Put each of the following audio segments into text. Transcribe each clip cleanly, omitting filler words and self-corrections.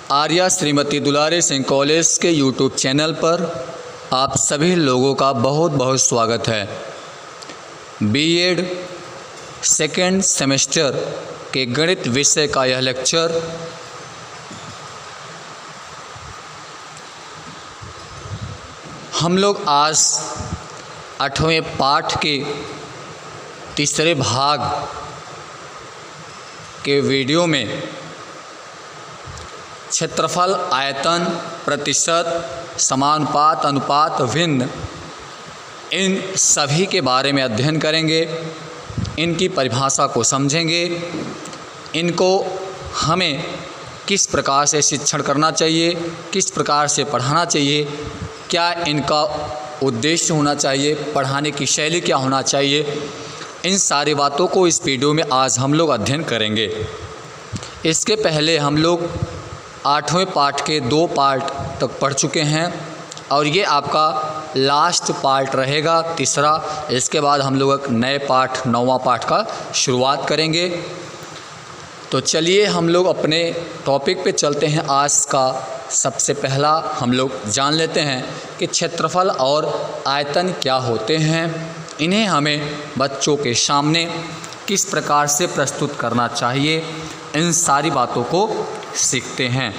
आर्या श्रीमती दुलारी Singh college के YouTube channel पर आप सभी लोगों का बहुत बहुत स्वागत है। बीएड सेकेंड सेमेस्टर के गणित विषय का यह लेक्चर हम लोग आज 8वें पाठ के तीसरे भाग के वीडियो में क्षेत्रफल, आयतन, प्रतिशत, समानुपात, अनुपात, भिन्न, इन सभी के बारे में अध्ययन करेंगे। इनकी परिभाषा को समझेंगे। इनको हमें किस प्रकार से शिक्षण करना चाहिए, किस प्रकार से पढ़ाना चाहिए, क्या इनका उद्देश्य होना चाहिए, पढ़ाने की शैली क्या होना चाहिए, इन सारी बातों को इस वीडियो में आज हम लोग अध्ययन करेंगे। इसके पहले हम लोग 8वें पाठ के 2 पार्ट तक पढ़ चुके हैं और ये आपका लास्ट पार्ट रहेगा, तीसरा। इसके बाद हम लोग एक नए पाठ 9वां पाठ का शुरुआत करेंगे। तो चलिए हम लोग अपने टॉपिक पे चलते हैं। आज का सबसे पहला हम लोग जान लेते हैं कि क्षेत्रफल और आयतन क्या होते हैं। इन्हें हमें बच्चों के सामने किस प्रकार से प्रस्तुत करना चाहिए, इन सारी बातों को सीखते हैं।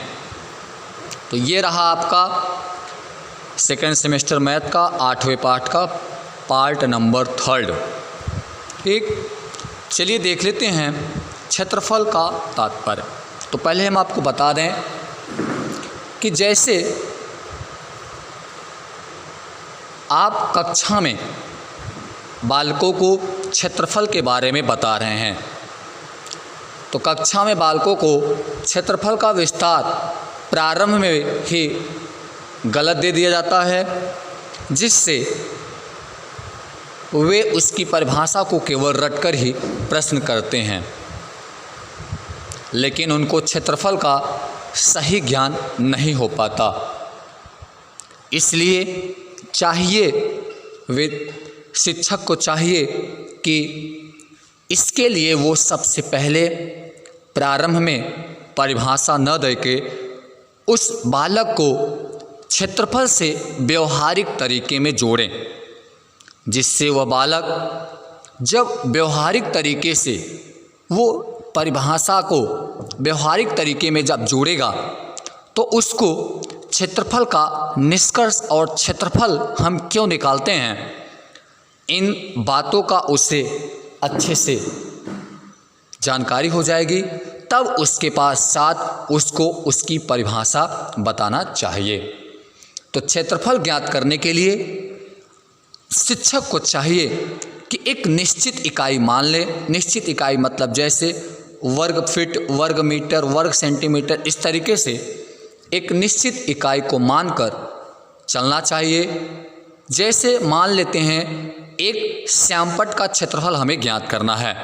तो ये रहा आपका सेकेंड सेमेस्टर मैथ का 8वें पाठ का पार्ट नंबर 3। ठीक, चलिए देख लेते हैं क्षेत्रफल का तात्पर्य। तो पहले हम आपको बता दें कि जैसे आप कक्षा में बालकों को क्षेत्रफल के बारे में बता रहे हैं, तो कक्षा में बालकों को क्षेत्रफल का विस्तार प्रारंभ में ही गलत दे दिया जाता है, जिससे वे उसकी परिभाषा को केवल रटकर ही प्रश्न करते हैं, लेकिन उनको क्षेत्रफल का सही ज्ञान नहीं हो पाता। इसलिए चाहिए, वे शिक्षक को चाहिए कि इसके लिए वो सबसे पहले प्रारंभ में परिभाषा न देके उस बालक को क्षेत्रफल से व्यवहारिक तरीके में जोड़ें, जिससे वह बालक जब व्यवहारिक तरीके से वो परिभाषा को व्यवहारिक तरीके में जब जोड़ेगा तो उसको क्षेत्रफल का निष्कर्ष और क्षेत्रफल हम क्यों निकालते हैं, इन बातों का उसे अच्छे से जानकारी हो जाएगी। तब उसके पास साथ उसको उसकी परिभाषा बताना चाहिए। तो क्षेत्रफल ज्ञात करने के लिए शिक्षक को चाहिए कि एक निश्चित इकाई मान ले। निश्चित इकाई मतलब जैसे वर्ग फीट, वर्ग मीटर, वर्ग सेंटीमीटर, इस तरीके से एक निश्चित इकाई को मानकर चलना चाहिए। जैसे मान लेते हैं एक श्यामपट्ट का क्षेत्रफल हमें ज्ञात करना है,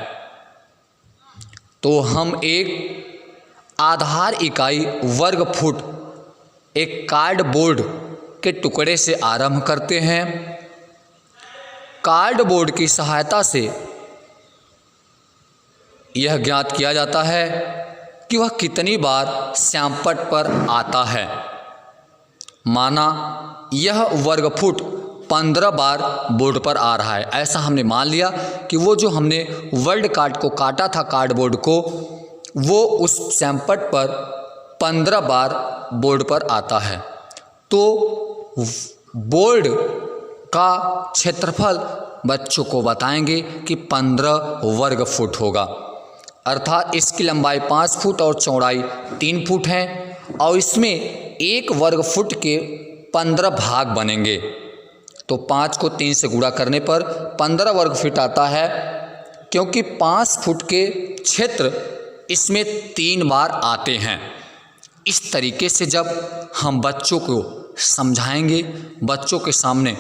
तो हम एक आधार इकाई वर्ग फुट एक कार्डबोर्ड के टुकड़े से आरंभ करते हैं। कार्डबोर्ड की सहायता से यह ज्ञात किया जाता है कि वह कितनी बार श्यामपट्ट पर आता है। माना यह वर्ग फुट 15 बार बोर्ड पर आ रहा है, ऐसा हमने मान लिया कि वो जो हमने वर्ड कार्ड को काटा था कार्डबोर्ड को, वो उस श्यामपट्ट पर 15 बार बोर्ड पर आता है। तो बोर्ड का क्षेत्रफल बच्चों को बताएंगे कि 15 वर्ग फुट होगा, अर्थात इसकी लंबाई 5 फुट और चौड़ाई 3 फुट है, और इसमें एक वर्ग फुट के 15 भाग बनेंगे। तो 5 को 3 से गुणा करने पर 15 वर्ग फीट आता है, क्योंकि 5 फुट के क्षेत्र इसमें 3 बार आते हैं। इस तरीके से जब हम बच्चों को समझाएंगे, बच्चों के सामने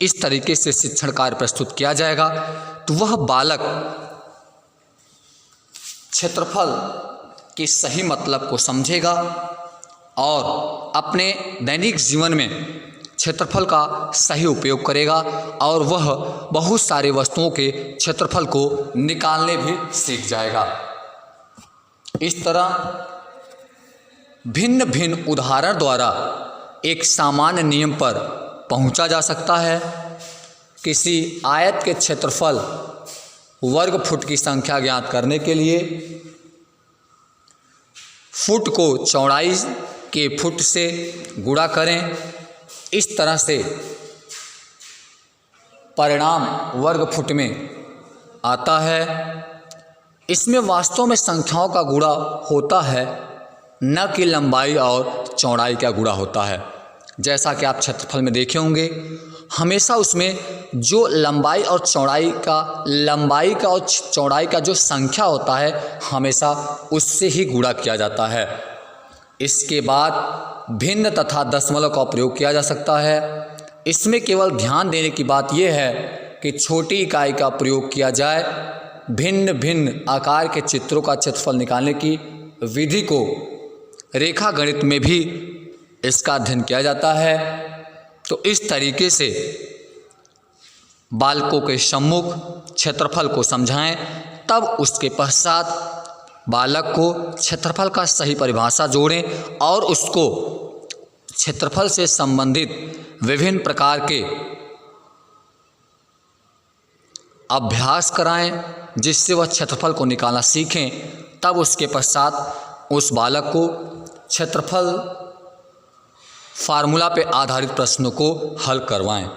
इस तरीके से शिक्षण कार्य प्रस्तुत किया जाएगा, तो वह बालक क्षेत्रफल के सही मतलब को समझेगा और अपने दैनिक जीवन में क्षेत्रफल का सही उपयोग करेगा, और वह बहुत सारे वस्तुओं के क्षेत्रफल को निकालने भी सीख जाएगा। इस तरह भिन्न भिन्न उदाहरण द्वारा एक सामान्य नियम पर पहुंचा जा सकता है। किसी आयत के क्षेत्रफल वर्ग फुट की संख्या ज्ञात करने के लिए फुट को चौड़ाई के फुट से गुणा करें। इस तरह से परिणाम वर्ग फुट में आता है। इसमें वास्तव में संख्याओं का गुणा होता है, न कि लंबाई और चौड़ाई का गुणा होता है। जैसा कि आप क्षेत्रफल में देखे होंगे, हमेशा उसमें जो लंबाई और चौड़ाई का जो संख्या होता है, हमेशा उससे ही गुणा किया जाता है। इसके बाद भिन्न तथा दशमलव का प्रयोग किया जा सकता है। इसमें केवल ध्यान देने की बात यह है कि छोटी इकाई का प्रयोग किया जाए। भिन्न भिन्न आकार के चित्रों का क्षेत्रफल निकालने की विधि को रेखा गणित में भी इसका अध्ययन किया जाता है। तो इस तरीके से बालकों के सम्मुख क्षेत्रफल को समझाएं, तब उसके पश्चात बालक को क्षेत्रफल का सही परिभाषा जोड़ें और उसको क्षेत्रफल से संबंधित विभिन्न प्रकार के अभ्यास कराएं, जिससे वह क्षेत्रफल को निकालना सीखें। तब उसके पश्चात उस बालक को क्षेत्रफल फार्मूला पे आधारित प्रश्नों को हल करवाएं,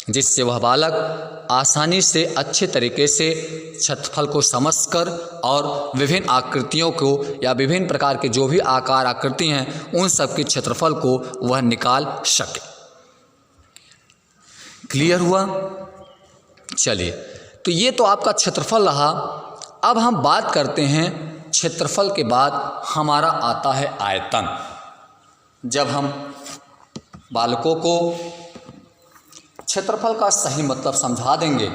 जिससे वह बालक आसानी से अच्छे तरीके से क्षेत्रफल को समझकर और विभिन्न आकृतियों को या विभिन्न प्रकार के जो भी आकार आकृति हैं, उन सब के क्षेत्रफल को वह निकाल सके। क्लियर हुआ? चलिए, तो ये तो आपका क्षेत्रफल रहा। अब हम बात करते हैं क्षेत्रफल के बाद हमारा आता है आयतन। जब हम बालकों को क्षेत्रफल का सही मतलब समझा देंगे,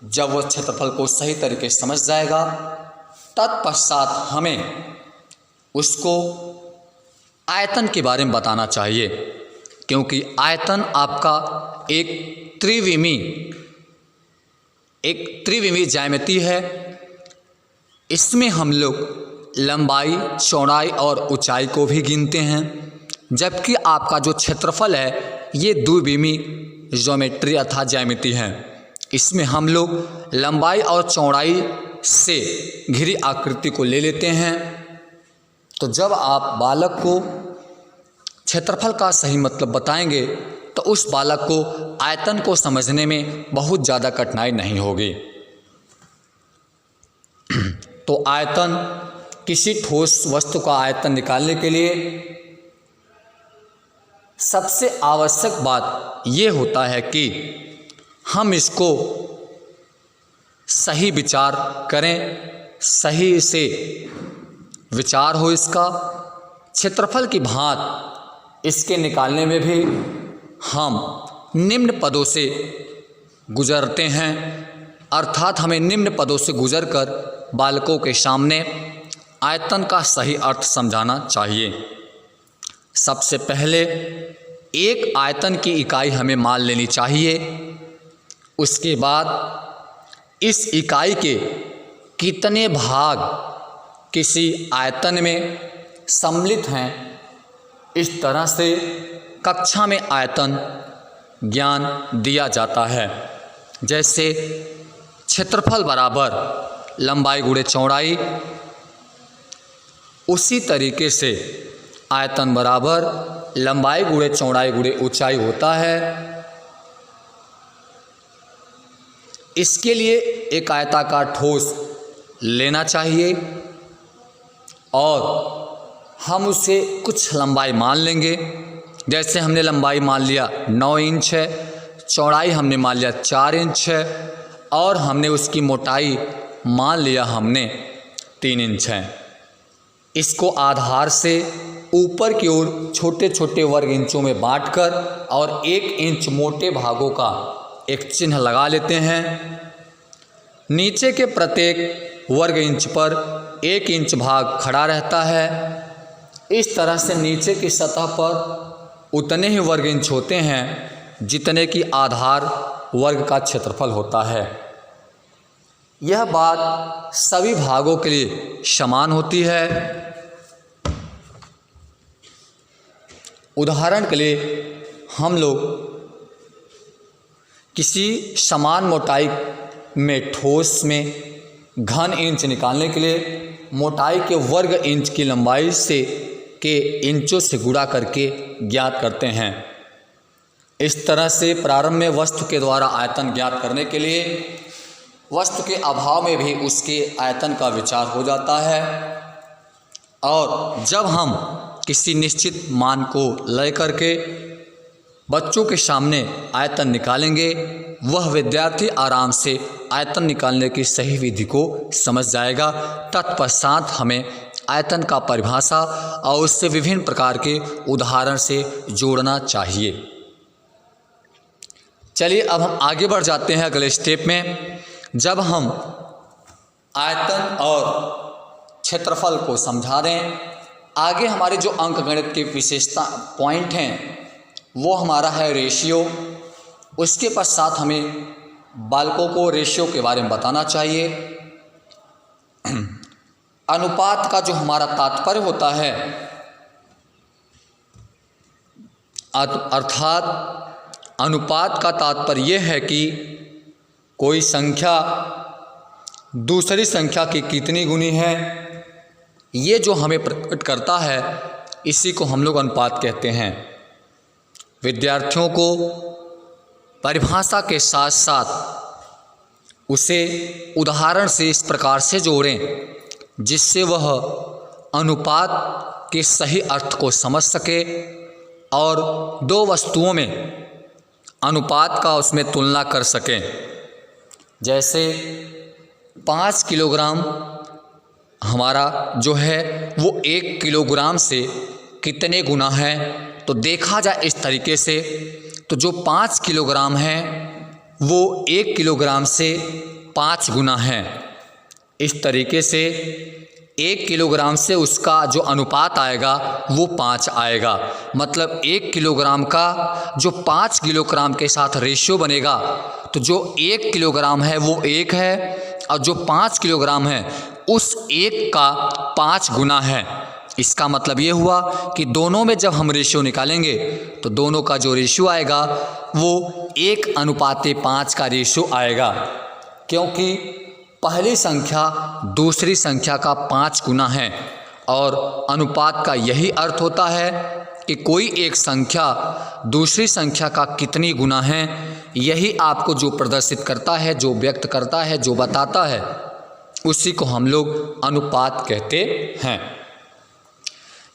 जब वह क्षेत्रफल को सही तरीके से समझ जाएगा, तत्पश्चात हमें उसको आयतन के बारे में बताना चाहिए, क्योंकि आयतन आपका एक त्रिविमीय ज्यामिति है। इसमें हम लोग लंबाई, चौड़ाई और ऊंचाई को भी गिनते हैं, जबकि आपका जो क्षेत्रफल है ये द्विविमीय ज्योमेट्री अर्थात ज्यामिति है। इसमें हम लोग लंबाई और चौड़ाई से घिरी आकृति को ले लेते हैं। तो जब आप बालक को क्षेत्रफल का सही मतलब बताएंगे, तो उस बालक को आयतन को समझने में बहुत ज़्यादा कठिनाई नहीं होगी। तो आयतन, किसी ठोस वस्तु का आयतन निकालने के लिए सबसे आवश्यक बात ये होता है कि हम इसको सही विचार करें, सही से विचार हो इसका। क्षेत्रफल की भांति इसके निकालने में भी हम निम्न पदों से गुजरते हैं, अर्थात हमें निम्न पदों से गुजरकर बालकों के सामने आयतन का सही अर्थ समझाना चाहिए। सबसे पहले एक आयतन की इकाई हमें मान लेनी चाहिए। उसके बाद इस इकाई के कितने भाग किसी आयतन में सम्मिलित हैं, इस तरह से कक्षा में आयतन ज्ञान दिया जाता है। जैसे क्षेत्रफल बराबर लंबाई गुणे चौड़ाई, उसी तरीके से आयतन बराबर लंबाई गुणे चौड़ाई गुणे ऊंचाई होता है। इसके लिए एक आयताकार ठोस लेना चाहिए और हम उसे कुछ लंबाई मान लेंगे। जैसे हमने लंबाई मान लिया 9 इंच है, चौड़ाई हमने मान लिया 4 इंच है और हमने उसकी मोटाई मान लिया हमने 3 इंच है। इसको आधार से ऊपर की ओर छोटे छोटे वर्ग इंचों में बांटकर और 1 इंच मोटे भागों का एक चिन्ह लगा लेते हैं। नीचे के प्रत्येक वर्ग इंच पर 1 इंच भाग खड़ा रहता है। इस तरह से नीचे की सतह पर उतने ही वर्ग इंच होते हैं जितने की आधार वर्ग का क्षेत्रफल होता है। यह बात सभी भागों के लिए समान होती है। उदाहरण के लिए हम लोग किसी समान मोटाई में ठोस में घन इंच निकालने के लिए मोटाई के वर्ग इंच की लंबाई से के इंचों से गुणा करके ज्ञात करते हैं। इस तरह से प्रारंभ में वस्तु के द्वारा आयतन ज्ञात करने के लिए वस्तु के अभाव में भी उसके आयतन का विचार हो जाता है, और जब हम किसी निश्चित मान को ले करके बच्चों के सामने आयतन निकालेंगे, वह विद्यार्थी आराम से आयतन निकालने की सही विधि को समझ जाएगा। तत्पश्चात हमें आयतन का परिभाषा और उससे विभिन्न प्रकार के उदाहरण से जोड़ना चाहिए। चलिए अब हम आगे बढ़ जाते हैं अगले स्टेप में। जब हम आयतन और क्षेत्रफल को समझा दें, आगे हमारे जो अंकगणित के विशेषता पॉइंट हैं वो हमारा है रेशियो। उसके पश्चात हमें बालकों को रेशियो के बारे में बताना चाहिए। अनुपात का जो हमारा तात्पर्य होता है, अर्थात अनुपात का तात्पर्य यह है कि कोई संख्या दूसरी संख्या की कितनी गुनी है, ये जो हमें प्रकट करता है, इसी को हम लोग अनुपात कहते हैं। विद्यार्थियों को परिभाषा के साथ साथ उसे उदाहरण से इस प्रकार से जोड़ें जिससे वह अनुपात के सही अर्थ को समझ सके और दो वस्तुओं में अनुपात का उसमें तुलना कर सकें। जैसे 5 किलोग्राम हमारा जो है वो 1 किलोग्राम से कितने गुना है, तो देखा जाए इस तरीके से तो जो 5 किलोग्राम है वो 1 किलोग्राम से 5 गुना है। इस तरीके से 1 किलोग्राम से उसका जो अनुपात आएगा वो 5 आएगा। मतलब 1 किलोग्राम का जो 5 किलोग्राम के साथ रेशियो बनेगा, तो जो 1 किलोग्राम है वो 1 है और जो 5 किलोग्राम है उस 1 का 5 गुना है। इसका मतलब ये हुआ कि दोनों में जब हम रेशियो निकालेंगे तो दोनों का जो रेशियो आएगा वो 1:5 का रेशियो आएगा, क्योंकि पहली संख्या दूसरी संख्या का 5 गुना है। और अनुपात का यही अर्थ होता है कि कोई एक संख्या दूसरी संख्या का कितनी गुना है, यही आपको जो प्रदर्शित करता है, जो व्यक्त करता है, जो बताता है, उसी को हम लोग अनुपात कहते हैं।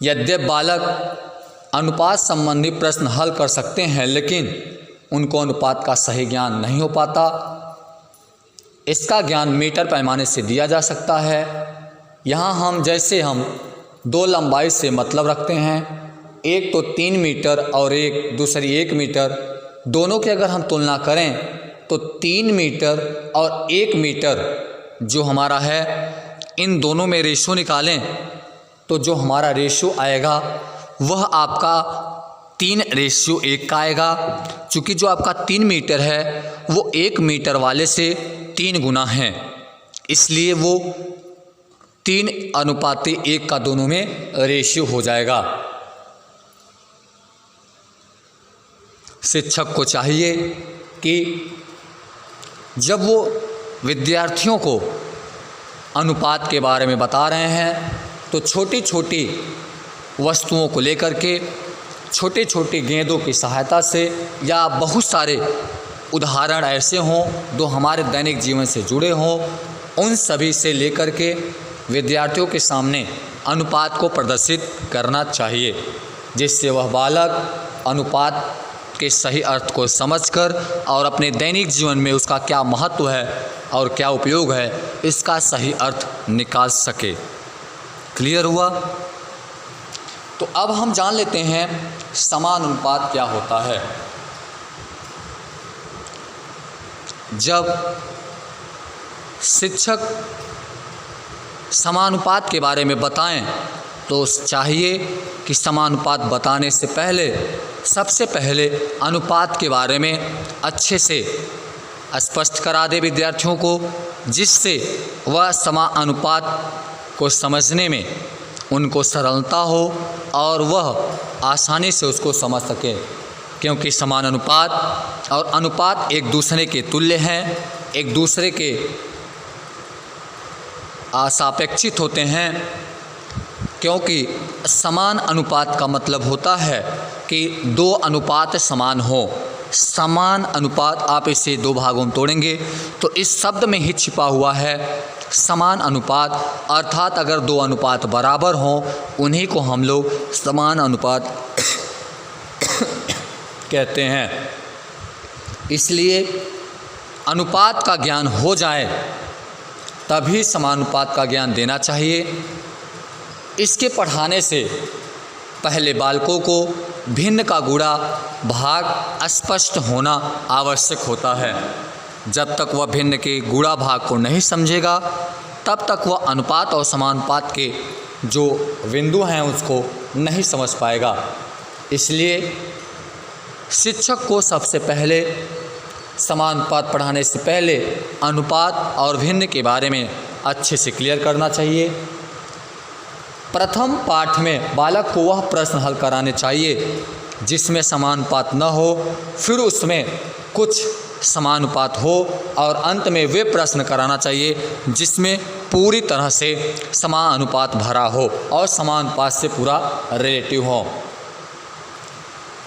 यद्यपि बालक अनुपात संबंधी प्रश्न हल कर सकते हैं, लेकिन उनको अनुपात का सही ज्ञान नहीं हो पाता। इसका ज्ञान मीटर पैमाने से दिया जा सकता है। यहाँ हम दो लंबाई से मतलब रखते हैं, एक तो 3 मीटर और एक दूसरी 1 मीटर, दोनों की अगर हम तुलना करें तो 3 मीटर और 1 मीटर जो हमारा है, इन दोनों में रेशियो निकालें तो जो हमारा रेशियो आएगा वह आपका 3:1 का आएगा। चूँकि जो आपका 3 मीटर है वो 1 मीटर वाले से 3 गुना है, इसलिए वो 3:1 का दोनों में रेशियो हो जाएगा। शिक्षक को चाहिए कि जब वो विद्यार्थियों को अनुपात के बारे में बता रहे हैं तो छोटी छोटी वस्तुओं को लेकर के, छोटे छोटे गेंदों की सहायता से, या बहुत सारे उदाहरण ऐसे हों जो हमारे दैनिक जीवन से जुड़े हों, उन सभी से लेकर के विद्यार्थियों के सामने अनुपात को प्रदर्शित करना चाहिए, जिससे वह बालक अनुपात के सही अर्थ को समझकर और अपने दैनिक जीवन में उसका क्या महत्व है और क्या उपयोग है, इसका सही अर्थ निकाल सके। क्लियर हुआ? तो अब हम जान लेते हैं समानुपात क्या होता है। जब शिक्षक समानुपात के बारे में बताएं तो चाहिए कि समानुपात बताने से पहले सबसे पहले अनुपात के बारे में अच्छे से स्पष्ट करा दे विद्यार्थियों को, जिससे वह समानुपात को समझने में उनको सरलता हो और वह आसानी से उसको समझ सके, क्योंकि समान अनुपात और अनुपात एक दूसरे के तुल्य हैं, एक दूसरे के सापेक्षित होते हैं। क्योंकि समान अनुपात का मतलब होता है कि दो अनुपात समान हो। समान अनुपात आप इसे दो भागों में तोड़ेंगे तो इस शब्द में ही छिपा हुआ है समान अनुपात, अर्थात अगर दो अनुपात बराबर हों उन्हीं को हम लोग समान अनुपात कहते हैं। इसलिए अनुपात का ज्ञान हो जाए तभी समानुपात का ज्ञान देना चाहिए। इसके पढ़ाने से पहले बालकों को भिन्न का गुणा भाग स्पष्ट होना आवश्यक होता है। जब तक वह भिन्न के गुणा भाग को नहीं समझेगा तब तक वह अनुपात और समानुपात के जो बिंदु हैं उसको नहीं समझ पाएगा। इसलिए शिक्षक को सबसे पहले समानुपात पढ़ाने से पहले अनुपात और भिन्न के बारे में अच्छे से क्लियर करना चाहिए। प्रथम पाठ में बालक को वह प्रश्न हल कराने चाहिए जिसमें समानुपात न हो, फिर उसमें कुछ समानुपात हो और अंत में वे प्रश्न कराना चाहिए जिसमें पूरी तरह से समानुपात भरा हो और समानुपात से पूरा रिलेटिव हो।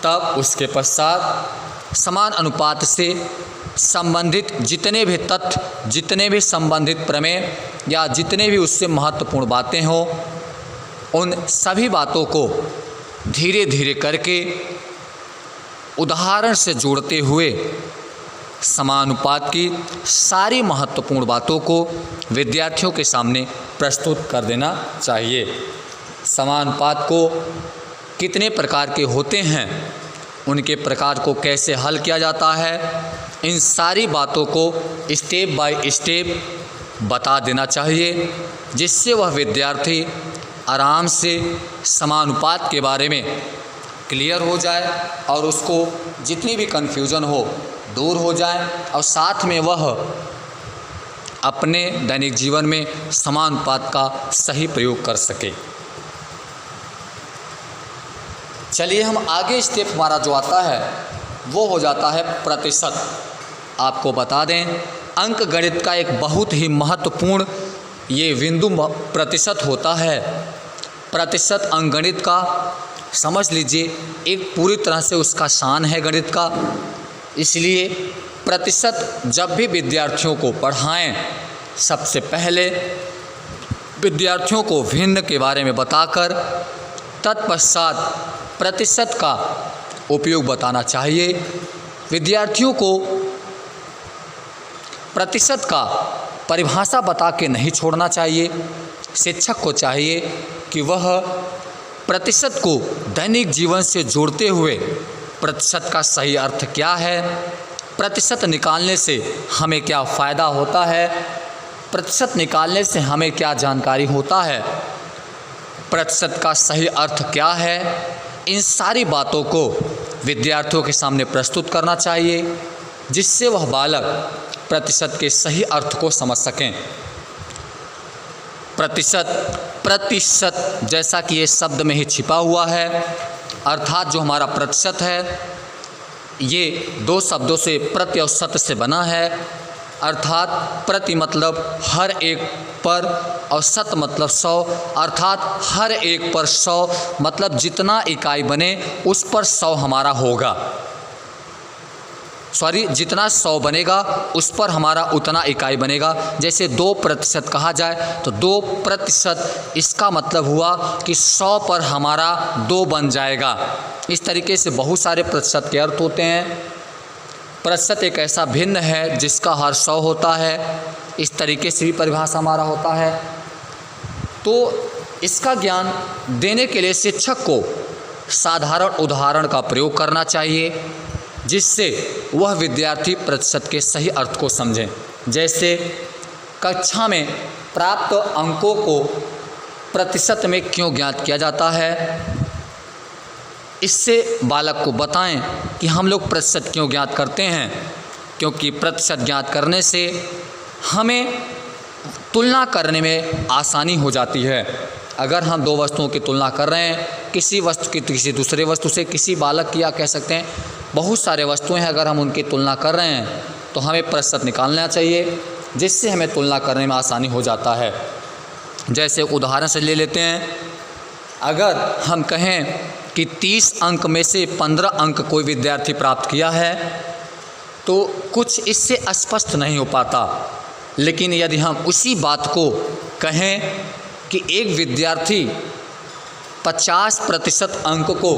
तब उसके पश्चात समान अनुपात से संबंधित जितने भी तथ्य, जितने भी संबंधित प्रमेय या जितने भी उससे महत्वपूर्ण बातें हों, उन सभी बातों को धीरे धीरे करके उदाहरण से जोड़ते हुए समानुपात की सारी महत्वपूर्ण बातों को विद्यार्थियों के सामने प्रस्तुत कर देना चाहिए। समानुपात को कितने प्रकार के होते हैं, उनके प्रकार को कैसे हल किया जाता है, इन सारी बातों को स्टेप बाय स्टेप बता देना चाहिए, जिससे वह विद्यार्थी आराम से समानुपात के बारे में क्लियर हो जाए और उसको जितनी भी कन्फ्यूज़न हो दूर हो जाए और साथ में वह अपने दैनिक जीवन में समानुपात का सही प्रयोग कर सके। चलिए हम आगे स्टेप हमारा जो आता है वो हो जाता है प्रतिशत। आपको बता दें अंक गणित का एक बहुत ही महत्वपूर्ण ये बिंदु प्रतिशत होता है। प्रतिशत अंकगणित का समझ लीजिए एक पूरी तरह से उसका शान है गणित का। इसलिए प्रतिशत जब भी विद्यार्थियों को पढ़ाएं सबसे पहले विद्यार्थियों को भिन्न के बारे में बताकर तत्पश्चात प्रतिशत का उपयोग बताना चाहिए। विद्यार्थियों को प्रतिशत का परिभाषा बता के नहीं छोड़ना चाहिए। शिक्षक को चाहिए कि वह प्रतिशत को दैनिक जीवन से जोड़ते हुए प्रतिशत का सही अर्थ क्या है, प्रतिशत निकालने से हमें क्या फ़ायदा होता है, प्रतिशत निकालने से हमें क्या जानकारी होता है, प्रतिशत का सही अर्थ क्या है, इन सारी बातों को विद्यार्थियों के सामने प्रस्तुत करना चाहिए, जिससे वह बालक प्रतिशत के सही अर्थ को समझ सकें। प्रतिशत जैसा कि ये शब्द में ही छिपा हुआ है, अर्थात जो हमारा प्रतिशत है ये दो शब्दों से प्रति और शत से बना है। अर्थात प्रति मतलब हर एक पर और शत मतलब 100, अर्थात हर एक पर 100 मतलब जितना इकाई बने उस पर 100 हमारा होगा। जितना 100 बनेगा उस पर हमारा उतना इकाई बनेगा। जैसे 2% कहा जाए तो 2% इसका मतलब हुआ कि 100 पर हमारा 2 बन जाएगा। इस तरीके से बहुत सारे प्रतिशत के अर्थ होते हैं। प्रतिशत एक ऐसा भिन्न है जिसका हर 100 होता है, इस तरीके से भी परिभाषा हमारा होता है। तो इसका ज्ञान देने के लिए शिक्षक को साधारण उदाहरण का प्रयोग करना चाहिए, जिससे वह विद्यार्थी प्रतिशत के सही अर्थ को समझें। जैसे कक्षा में प्राप्त अंकों को प्रतिशत में क्यों ज्ञात किया जाता है, इससे बालक को बताएं कि हम लोग प्रतिशत क्यों ज्ञात करते हैं। क्योंकि प्रतिशत ज्ञात करने से हमें तुलना करने में आसानी हो जाती है। अगर हम दो वस्तुओं की तुलना कर रहे हैं, किसी वस्तु की किसी दूसरे वस्तु से, किसी बालक की, या कह सकते हैं बहुत सारे वस्तुएं हैं, अगर हम उनकी तुलना कर रहे हैं तो हमें प्रतिशत निकालना चाहिए, जिससे हमें तुलना करने में आसानी हो जाता है। जैसे उदाहरण से ले लेते हैं, अगर हम कहें कि 30 अंक में से 15 अंक कोई विद्यार्थी प्राप्त किया है तो कुछ इससे स्पष्ट नहीं हो पाता। लेकिन यदि हम उसी बात को कहें कि एक विद्यार्थी 50% अंक को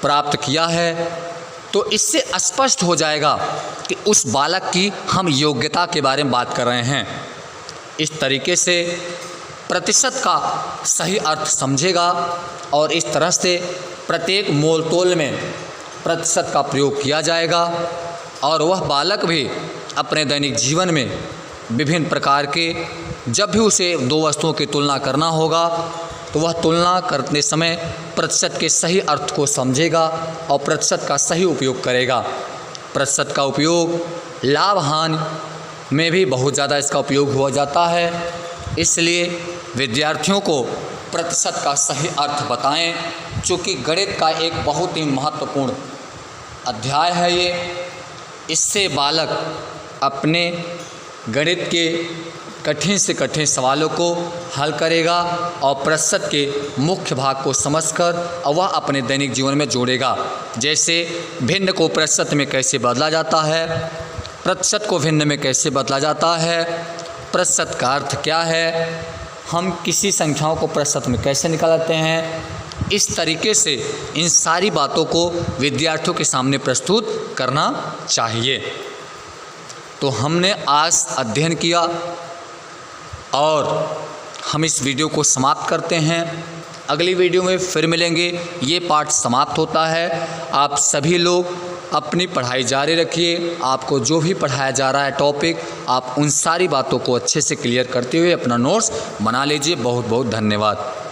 प्राप्त किया है तो इससे स्पष्ट हो जाएगा कि उस बालक की हम योग्यता के बारे में बात कर रहे हैं। इस तरीके से प्रतिशत का सही अर्थ समझेगा और इस तरह से प्रत्येक मोल तोल में प्रतिशत का प्रयोग किया जाएगा और वह बालक भी अपने दैनिक जीवन में विभिन्न प्रकार के, जब भी उसे दो वस्तुओं की तुलना करना होगा तो वह तुलना करते समय प्रतिशत के सही अर्थ को समझेगा और प्रतिशत का सही उपयोग करेगा। प्रतिशत का उपयोग लाभ हानि में भी बहुत ज़्यादा इसका उपयोग हो जाता है, इसलिए विद्यार्थियों को प्रतिशत का सही अर्थ बताएं। चूँकि गणित का एक बहुत ही महत्वपूर्ण अध्याय है ये, इससे बालक अपने गणित के कठिन से कठिन सवालों को हल करेगा और प्रतिशत के मुख्य भाग को समझकर वह अपने दैनिक जीवन में जोड़ेगा। जैसे भिन्न को प्रतिशत में कैसे बदला जाता है, प्रतिशत को भिन्न में कैसे बदला जाता है, प्रतिशत का अर्थ क्या है, हम किसी संख्याओं को प्रतिशत में कैसे निकालते हैं, इस तरीके से इन सारी बातों को विद्यार्थियों के सामने प्रस्तुत करना चाहिए। तो हमने आज अध्ययन किया और हम इस वीडियो को समाप्त करते हैं। अगली वीडियो में फिर मिलेंगे। ये पाठ समाप्त होता है। आप सभी लोग अपनी पढ़ाई जारी रखिए। आपको जो भी पढ़ाया जा रहा है टॉपिक, आप उन सारी बातों को अच्छे से क्लियर करते हुए अपना नोट्स बना लीजिए। बहुत बहुत धन्यवाद।